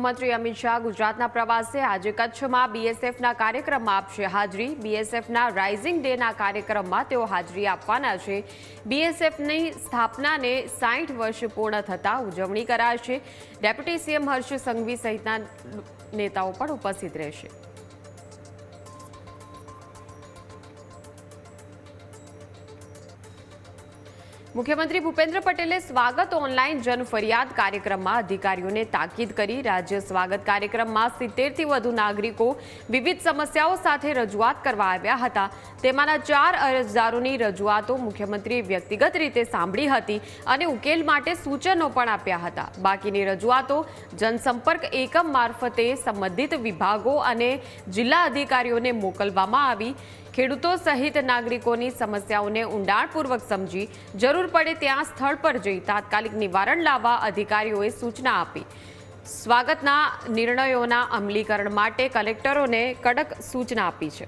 ગૃહમંત્રી અમિત શાહ ગુજરાતના પ્રવાસે આજે કચ્છમાં બીએસએફના કાર્યક્રમમાં આપશે હાજરી। બીએસએફના રાઇઝિંગ ડેના કાર્યક્રમમાં તેઓ હાજરી આપવાના છે। બીએસએફની સ્થાપનાને 60 વર્ષ પૂર્ણ થતાં ઉજવણી કરાશે। ડેપ્યુટી સીએમ હર્ષ સંઘવી સહિતના નેતાઓ પણ ઉપસ્થિત રહેશે। मुख्यमंत्री भूपेन्द्र पटेले स्वागत ऑनलाइन जन फरियाद कार्यक्रम में अधिकारीओं ने ताकीद करी। राज्य स्वागत कार्यक्रम में 70 थी वधु नागरिको विविध समस्याओं साथे रजूआत करवा आव्या हता। तेमाना 4 अरजदारोनी रजूआतो मुख्यमंत्री व्यक्तिगत रीते सांभळी हती अने उकेल माटे सूचनो पण आप्या हता। बाकीनी रजूआतो जनसंपर्क एकम मार्फते संबंधित विभागों अने जिल्ला अधिकारीओने मोकलवामां आवी। खेडूतो सहित नागरिकोनी समस्याओने ऊंडाणपूर्वक समझी जरूर पड़े त्यां स्थळ पर जई तात्कालिक निवारण लाववा अधिकारीओए सूचना आपी। स्वागतना निर्णयोना अमलीकरण माटे कलेक्टरोने कड़क सूचना आपी छे।